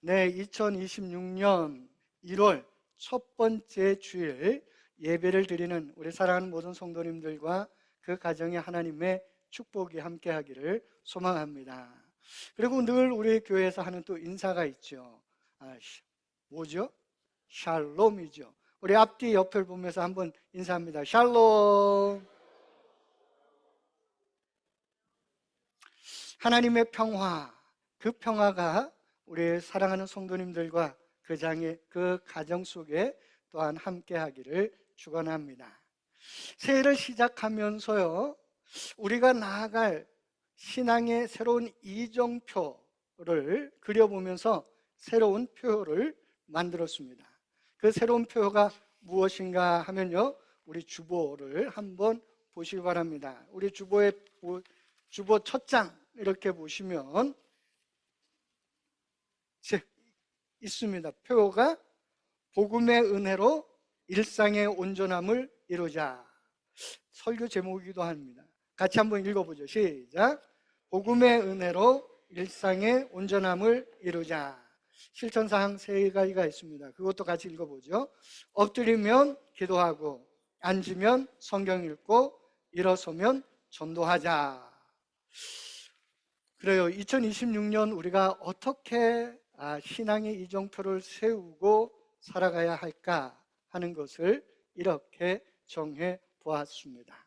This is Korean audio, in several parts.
네, 2026년 1월 첫 번째 주일 예배를 드리는 우리 사랑하는 모든 성도님들과 그 가정에 하나님의 축복이 함께하기를 소망합니다. 그리고 늘 우리 교회에서 하는 또 인사가 있죠. 뭐죠? 샬롬이죠. 우리 앞뒤 옆을 보면서 한번 인사합니다. 샬롬. 하나님의 평화, 그 평화가 우리 사랑하는 성도님들과 그 가정 속에 또한 함께하기를 축원합니다. 새해를 시작하면서요, 우리가 나아갈 신앙의 새로운 이정표를 그려보면서 새로운 표를 만들었습니다. 그 새로운 표가 무엇인가 하면요, 우리 주보를 한번 보시기 바랍니다. 우리 주보 첫 장 이렇게 보시면 있습니다. 표가 복음의 은혜로 일상의 온전함을 이루자. 설교 제목이기도 합니다. 같이 한번 읽어보죠. 시작. 복음의 은혜로 일상의 온전함을 이루자. 실천사항 3가지가 있습니다. 그것도 같이 읽어보죠. 엎드리면 기도하고, 앉으면 성경 읽고, 일어서면 전도하자. 그래요. 2026년 우리가 어떻게 신앙의 이정표를 세우고 살아가야 할까 하는 것을 이렇게 정해 보았습니다.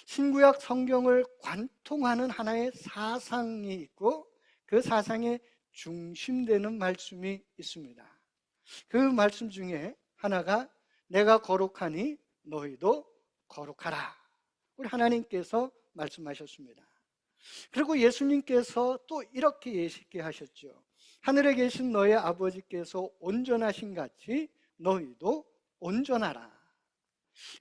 신구약 성경을 관통하는 하나의 사상이 있고 그 사상의 중심되는 말씀이 있습니다. 그 말씀 중에 하나가 내가 거룩하니 너희도 거룩하라. 우리 하나님께서 말씀하셨습니다. 그리고 예수님께서 또 이렇게 예식하셨죠. 하늘에 계신 너의 아버지께서 온전하신 같이 너희도 온전하라.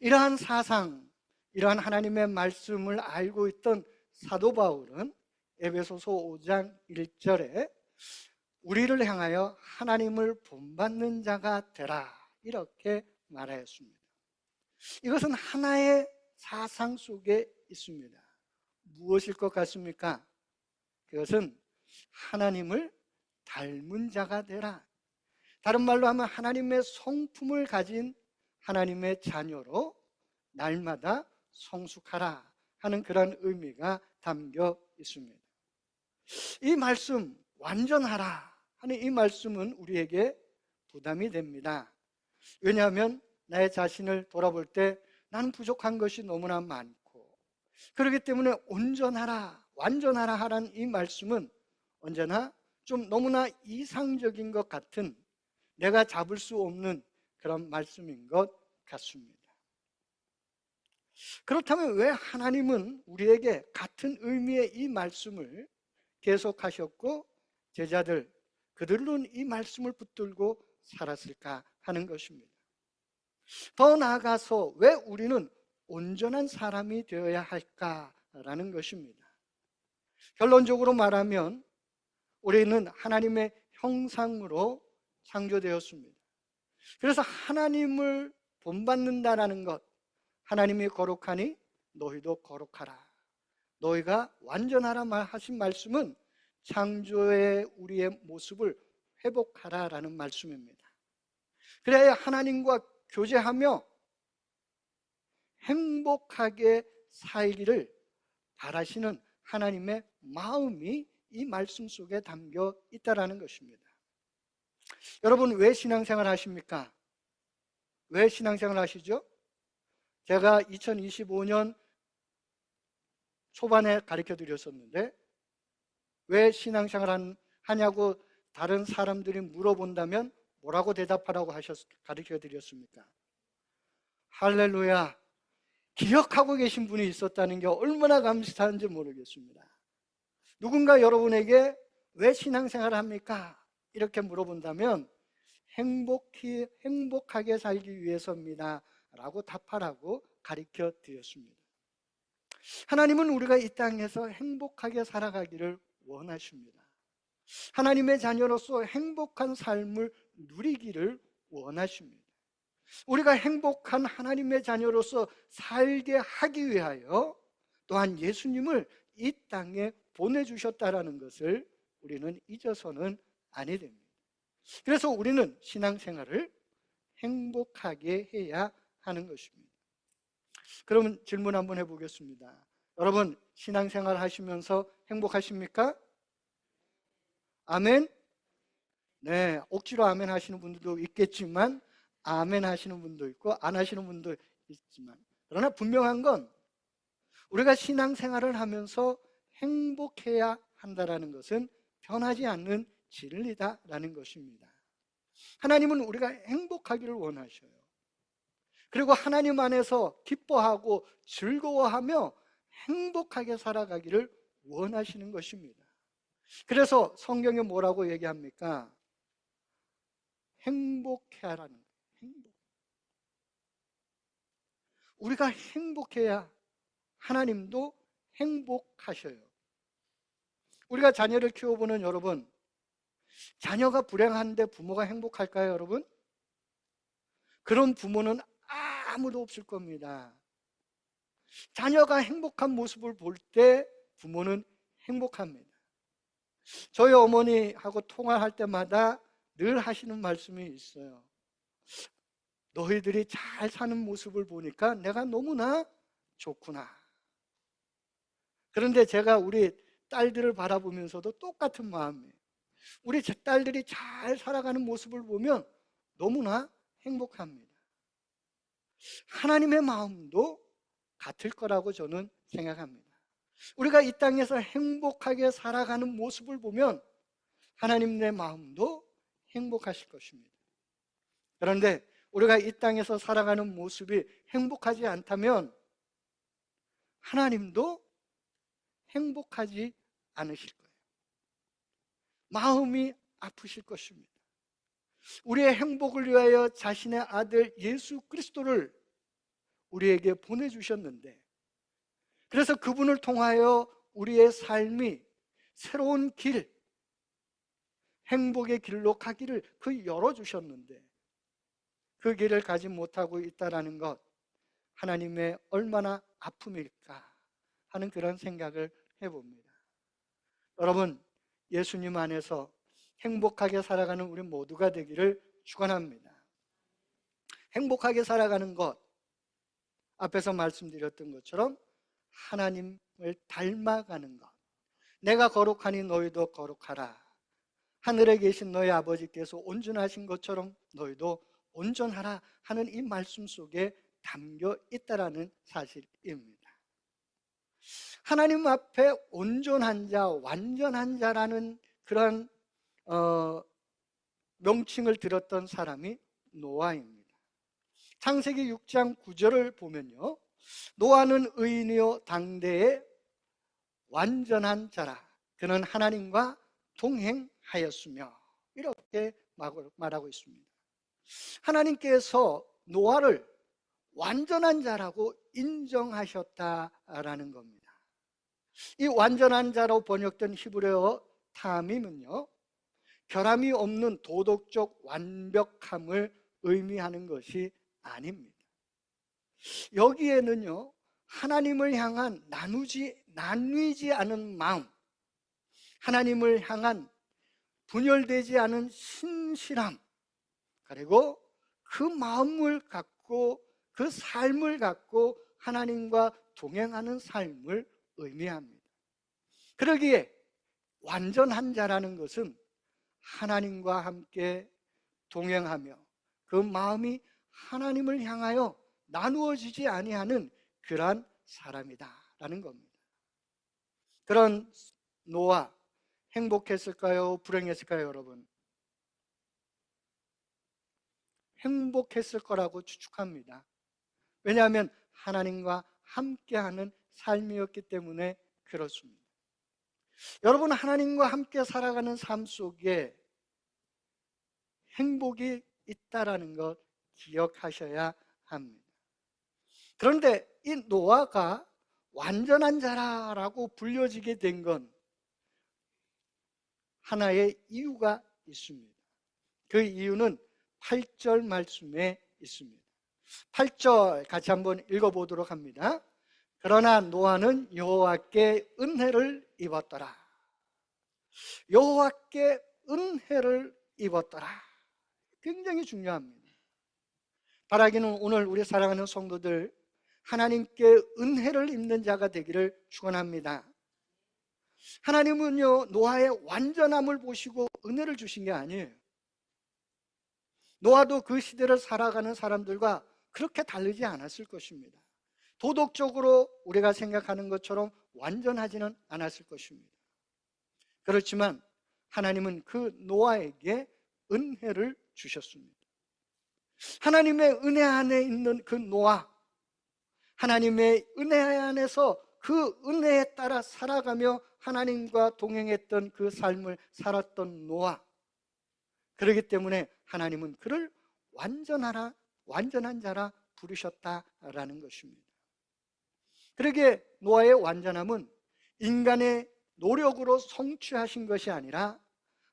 이러한 사상, 이러한 하나님의 말씀을 알고 있던 사도 바울은 에베소서 5장 1절에 우리를 향하여 하나님을 본받는 자가 되라 이렇게 말하였습니다. 이것은 하나의 사상 속에 있습니다. 무엇일 것 같습니까? 그것은 하나님을 닮은 자가 되라. 다른 말로 하면 하나님의 성품을 가진 하나님의 자녀로 날마다 성숙하라 하는 그런 의미가 담겨 있습니다. 이 말씀, 완전하라 하는 이 말씀은 우리에게 부담이 됩니다. 왜냐하면 나의 자신을 돌아볼 때 나는 부족한 것이 너무나 많고, 그렇기 때문에 온전하라, 완전하라 하라는 이 말씀은 언제나 좀 너무나 이상적인 것 같은, 내가 잡을 수 없는 그런 말씀인 것 같습니다. 그렇다면 왜 하나님은 우리에게 같은 의미의 이 말씀을 계속하셨고 제자들, 그들은 이 말씀을 붙들고 살았을까 하는 것입니다. 더 나아가서 왜 우리는 온전한 사람이 되어야 할까라는 것입니다. 결론적으로 말하면 우리는 하나님의 형상으로 창조되었습니다. 그래서 하나님을 본받는다라는 것, 하나님이 거룩하니 너희도 거룩하라, 너희가 완전하라 하신 말씀은 창조의 우리의 모습을 회복하라라는 말씀입니다. 그래야 하나님과 교제하며 행복하게 살기를 바라시는 하나님의 마음이 이 말씀 속에 담겨 있다는 것입니다. 여러분, 왜 신앙생활 하십니까? 왜 신앙생활 하시죠? 제가 2025년 초반에 가르쳐 드렸었는데, 왜 신앙생활 하냐고 다른 사람들이 물어본다면 뭐라고 대답하라고 가르쳐 드렸습니까? 할렐루야, 기억하고 계신 분이 있었다는 게 얼마나 감사한지 모르겠습니다. 누군가 여러분에게 왜 신앙생활을 합니까? 이렇게 물어본다면 행복하게 살기 위해서입니다 라고 답하라고 가르쳐 드렸습니다. 하나님은 우리가 이 땅에서 행복하게 살아가기를 원하십니다. 하나님의 자녀로서 행복한 삶을 누리기를 원하십니다. 우리가 행복한 하나님의 자녀로서 살게 하기 위하여 또한 예수님을 이 땅에 보내주셨다라는 것을 우리는 잊어서는 아니 됩니다. 그래서 우리는 신앙생활을 행복하게 해야 하는 것입니다. 그러면 질문 한번 해보겠습니다. 여러분, 신앙생활 하시면서 행복하십니까? 아멘? 네, 억지로 아멘 하시는 분들도 있겠지만 아멘 하시는 분도 있고 안 하시는 분도 있지만, 그러나 분명한 건 우리가 신앙생활을 하면서 행복해야 한다는 것은 변하지 않는 진리다라는 것입니다. 하나님은 우리가 행복하기를 원하셔요. 그리고 하나님 안에서 기뻐하고 즐거워하며 행복하게 살아가기를 원하시는 것입니다. 그래서 성경에 뭐라고 얘기합니까? 행복해하라는 거예요. 행복. 우리가 행복해야 하나님도 행복하셔요. 우리가 자녀를 키워보는 여러분, 자녀가 불행한데 부모가 행복할까요, 여러분? 그런 부모는 아무도 없을 겁니다. 자녀가 행복한 모습을 볼 때 부모는 행복합니다. 저희 어머니하고 통화할 때마다 늘 하시는 말씀이 있어요. 너희들이 잘 사는 모습을 보니까 내가 너무나 좋구나. 그런데 제가 우리 딸들을 바라보면서도 똑같은 마음이에요. 우리 제 딸들이 잘 살아가는 모습을 보면 너무나 행복합니다. 하나님의 마음도 같을 거라고 저는 생각합니다. 우리가 이 땅에서 행복하게 살아가는 모습을 보면 하나님의 마음도 행복하실 것입니다. 그런데 우리가 이 땅에서 살아가는 모습이 행복하지 않다면 하나님도 행복하지 않으실 거예요. 마음이 아프실 것입니다. 우리의 행복을 위하여 자신의 아들 예수 그리스도를 우리에게 보내주셨는데, 그래서 그분을 통하여 우리의 삶이 새로운 길, 행복의 길로 가기를 열어주셨는데 그 길을 가지 못하고 있다는 것, 하나님의 얼마나 아픔일까 하는 그런 생각을 해봅니다. 여러분, 예수님 안에서 행복하게 살아가는 우리 모두가 되기를 축원합니다. 행복하게 살아가는 것, 앞에서 말씀드렸던 것처럼 하나님을 닮아가는 것. 내가 거룩하니 너희도 거룩하라. 하늘에 계신 너희 아버지께서 온전하신 것처럼 너희도 온전하라 하는 이 말씀 속에 담겨 있다라는 사실입니다. 하나님 앞에 온전한 자, 완전한 자라는 그런 명칭을 들었던 사람이 노아입니다. 창세기 6장 9절을 보면요, 노아는 의인이요 당대의 완전한 자라. 그는 하나님과 동행하였으며, 이렇게 말하고 있습니다. 하나님께서 노아를 완전한 자라고 인정하셨다라는 겁니다. 이 완전한 자로 번역된 히브리어 타밈은요, 결함이 없는 도덕적 완벽함을 의미하는 것이 아닙니다. 여기에는요, 하나님을 향한 나뉘지 않은 마음, 하나님을 향한 분열되지 않은 신실함, 그리고 그 마음을 갖고 그 삶을 갖고 하나님과 동행하는 삶을 의미합니다. 그러기에 완전한 자라는 것은 하나님과 함께 동행하며 그 마음이 하나님을 향하여 나누어지지 아니하는 그러한 사람이다라는 겁니다. 그런 노아, 행복했을까요? 불행했을까요, 여러분? 행복했을 거라고 추측합니다. 왜냐하면 하나님과 함께하는 삶이었기 때문에 그렇습니다. 여러분, 하나님과 함께 살아가는 삶 속에 행복이 있다라는 것 기억하셔야 합니다. 그런데 이 노아가 완전한 자라고 불려지게 된 건 하나의 이유가 있습니다. 그 이유는 8절 말씀에 있습니다. 8절 같이 한번 읽어보도록 합니다. 그러나 노아는 여호와께 은혜를 입었더라. 여호와께 은혜를 입었더라. 굉장히 중요합니다. 바라기는 오늘 우리 사랑하는 성도들 하나님께 은혜를 입는 자가 되기를 축원합니다. 하나님은요, 노아의 완전함을 보시고 은혜를 주신 게 아니에요. 노아도 그 시대를 살아가는 사람들과 그렇게 다르지 않았을 것입니다. 도덕적으로 우리가 생각하는 것처럼 완전하지는 않았을 것입니다. 그렇지만 하나님은 그 노아에게 은혜를 주셨습니다. 하나님의 은혜 안에 있는 그 노아, 하나님의 은혜 안에서 그 은혜에 따라 살아가며 하나님과 동행했던 그 삶을 살았던 노아, 그렇기 때문에 하나님은 그를 완전한 자라 부르셨다라는 것입니다. 그러기에 노아의 완전함은 인간의 노력으로 성취하신 것이 아니라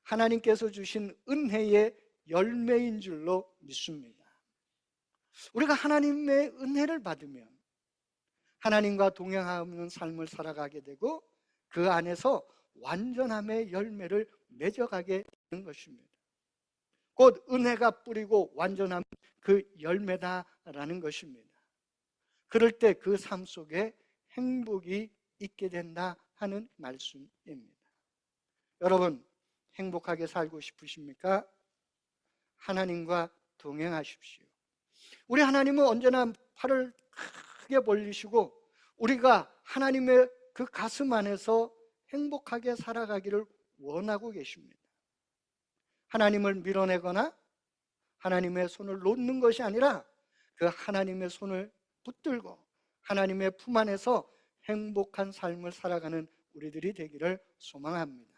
하나님께서 주신 은혜의 열매인 줄로 믿습니다. 우리가 하나님의 은혜를 받으면 하나님과 동행하는 삶을 살아가게 되고 그 안에서 완전함의 열매를 맺어가게 되는 것입니다. 곧 은혜가 뿌리고 완전함 그 열매다라는 것입니다. 그럴 때 그 삶 속에 행복이 있게 된다 하는 말씀입니다. 여러분, 행복하게 살고 싶으십니까? 하나님과 동행하십시오. 우리 하나님은 언제나 팔을 크게 벌리시고 우리가 하나님의 그 가슴 안에서 행복하게 살아가기를 원하고 계십니다. 하나님을 밀어내거나 하나님의 손을 놓는 것이 아니라 그 하나님의 손을 붙들고 하나님의 품 안에서 행복한 삶을 살아가는 우리들이 되기를 소망합니다.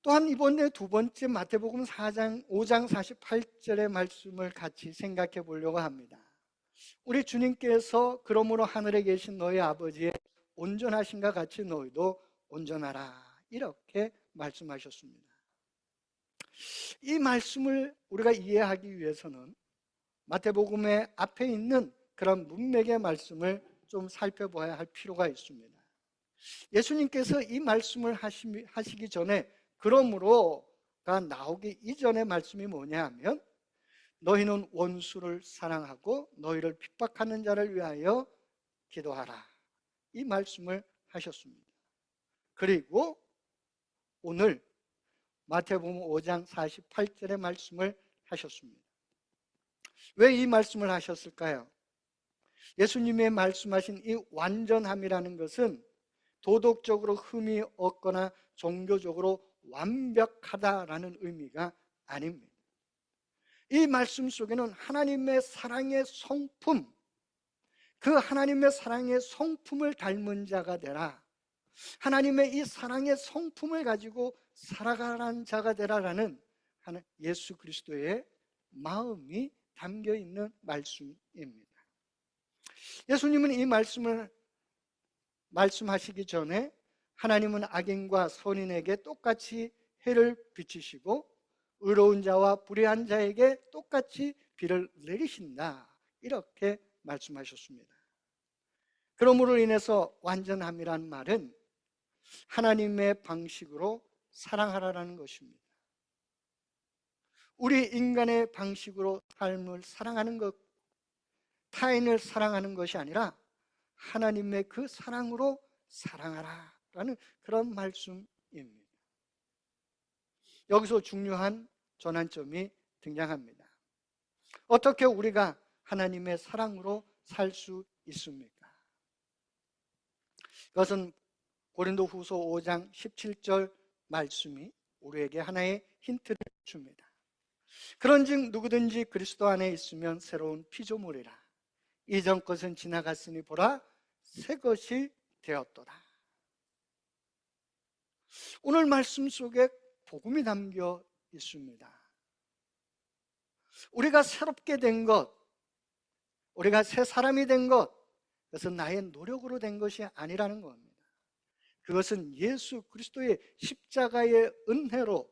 또한 이번에 두 번째 마태복음 5장 48절의 말씀을 같이 생각해 보려고 합니다. 우리 주님께서 그러므로 하늘에 계신 너희 아버지의 온전하신가 같이 너희도 온전하라 이렇게 말씀하셨습니다. 이 말씀을 우리가 이해하기 위해서는 마태복음의 앞에 있는 그런 문맥의 말씀을 좀 살펴봐야 할 필요가 있습니다. 예수님께서 이 말씀을 하시기 전에 그러므로가 나오기 이전의 말씀이 뭐냐 하면 너희는 원수를 사랑하고 너희를 핍박하는 자를 위하여 기도하라 이 말씀을 하셨습니다. 그리고 오늘 마태복음 5장 48절의 말씀을 하셨습니다. 왜 이 말씀을 하셨을까요? 예수님의 말씀하신 이 완전함이라는 것은 도덕적으로 흠이 없거나 종교적으로 완벽하다라는 의미가 아닙니다. 이 말씀 속에는 하나님의 사랑의 성품, 그 하나님의 사랑의 성품을 닮은 자가 되라, 하나님의 이 사랑의 성품을 가지고 살아가는 자가 되라라는 예수 그리스도의 마음이 담겨 있는 말씀입니다. 예수님은 이 말씀을 말씀하시기 전에 하나님은 악인과 선인에게 똑같이 해를 비치시고 의로운 자와 불의한 자에게 똑같이 비를 내리신다 이렇게 말씀하셨습니다. 그러므로 인해서 완전함이란 말은 하나님의 방식으로 사랑하라는 것입니다. 우리 인간의 방식으로 삶을 사랑하는 것, 타인을 사랑하는 것이 아니라 하나님의 그 사랑으로 사랑하라라는 그런 말씀입니다. 여기서 중요한 전환점이 등장합니다. 어떻게 우리가 하나님의 사랑으로 살 수 있습니까? 그것은 고린도후서 5장 17절 말씀이 우리에게 하나의 힌트를 줍니다. 그런즉 누구든지 그리스도 안에 있으면 새로운 피조물이라 이전 것은 지나갔으니 보라 새 것이 되었도다. 오늘 말씀 속에 복음이 담겨 있습니다. 우리가 새롭게 된 것, 우리가 새 사람이 된 것, 그것은 나의 노력으로 된 것이 아니라는 겁니다. 그것은 예수 그리스도의 십자가의 은혜로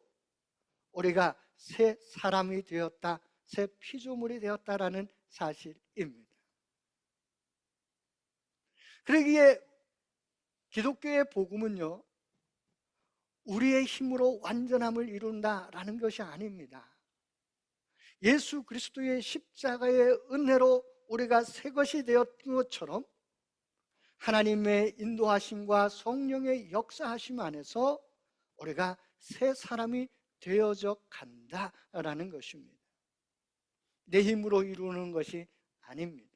우리가 새 사람이 되었다, 새 피조물이 되었다라는 사실입니다. 그러기에 기독교의 복음은요, 우리의 힘으로 완전함을 이룬다라는 것이 아닙니다. 예수 그리스도의 십자가의 은혜로 우리가 새 것이 되었던 것처럼 하나님의 인도하심과 성령의 역사하심 안에서 우리가 새 사람이 되어져 간다라는 것입니다. 내 힘으로 이루는 것이 아닙니다.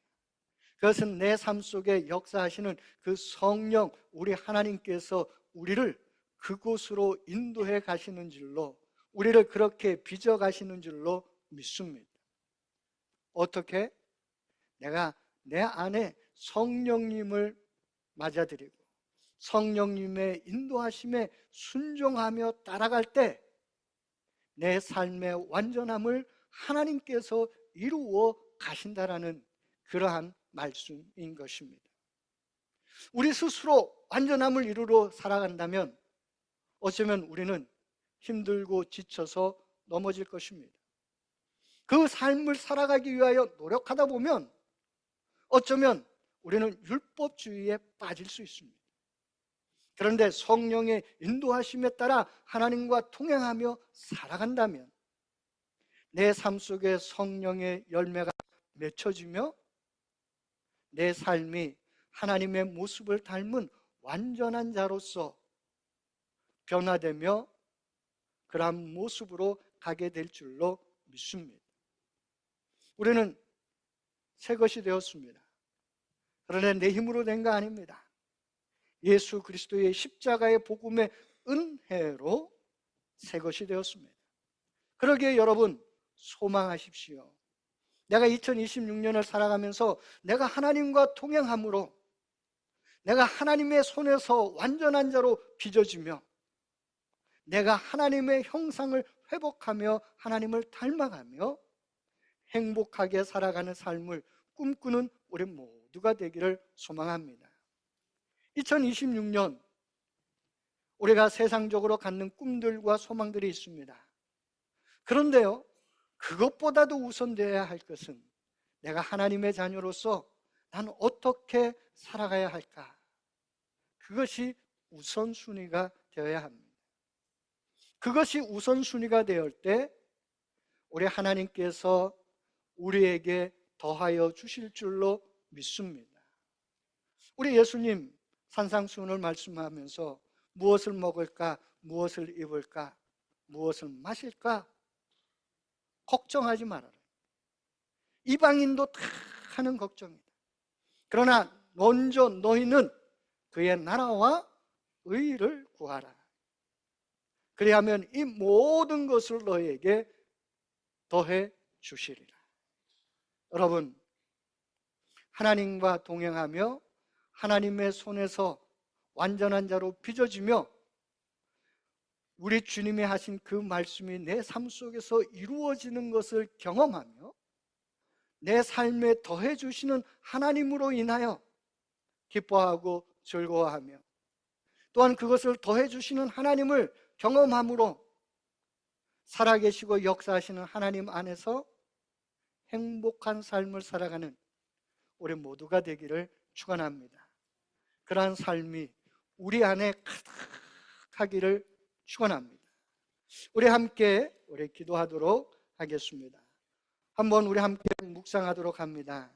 그것은 내 삶 속에 역사하시는 그 성령, 우리 하나님께서 우리를 그곳으로 인도해 가시는 줄로, 우리를 그렇게 빚어 가시는 줄로 믿습니다. 어떻게? 내가 내 안에 성령님을 맞아들이고 성령님의 인도하심에 순종하며 따라갈 때 내 삶의 완전함을 하나님께서 이루어 가신다라는 그러한 말씀인 것입니다. 우리 스스로 완전함을 이루러 살아간다면 어쩌면 우리는 힘들고 지쳐서 넘어질 것입니다. 그 삶을 살아가기 위하여 노력하다 보면 어쩌면 우리는 율법주의에 빠질 수 있습니다. 그런데 성령의 인도하심에 따라 하나님과 동행하며 살아간다면 내 삶 속에 성령의 열매가 맺혀지며 내 삶이 하나님의 모습을 닮은 완전한 자로서 변화되며 그러한 모습으로 가게 될 줄로 믿습니다. 우리는 새 것이 되었습니다. 그러나 내 힘으로 된 거 아닙니다. 예수 그리스도의 십자가의 복음의 은혜로 새 것이 되었습니다. 그러기에 여러분 소망하십시오. 내가 2026년을 살아가면서 내가 하나님과 동행함으로 내가 하나님의 손에서 완전한 자로 빚어지며 내가 하나님의 형상을 회복하며 하나님을 닮아가며 행복하게 살아가는 삶을 꿈꾸는 우리 모두가 되기를 소망합니다. 2026년 우리가 세상적으로 갖는 꿈들과 소망들이 있습니다. 그런데요, 그것보다도 우선되어야 할 것은 내가 하나님의 자녀로서 난 어떻게 살아가야 할까? 그것이 우선순위가 되어야 합니다. 그것이 우선순위가 되을 때 우리 하나님께서 우리에게 더하여 주실 줄로 믿습니다. 우리 예수님 산상수훈을 말씀하면서 무엇을 먹을까, 무엇을 입을까, 무엇을 마실까 걱정하지 말아라. 이방인도 다 하는 걱정이다. 그러나 먼저 너희는 그의 나라와 의를 구하라. 그리하면 이 모든 것을 너희에게 더해 주시리라. 여러분, 하나님과 동행하며 하나님의 손에서 완전한 자로 빚어지며 우리 주님이 하신 그 말씀이 내 삶 속에서 이루어지는 것을 경험하며 내 삶에 더해 주시는 하나님으로 인하여 기뻐하고 즐거워하며 또한 그것을 더해 주시는 하나님을 경험함으로 살아계시고 역사하시는 하나님 안에서 행복한 삶을 살아가는 우리 모두가 되기를 축원합니다. 그러한 삶이 우리 안에 가득하기를 축원합니다. 우리 함께 기도하도록 하겠습니다. 한번 우리 함께 묵상하도록 합니다.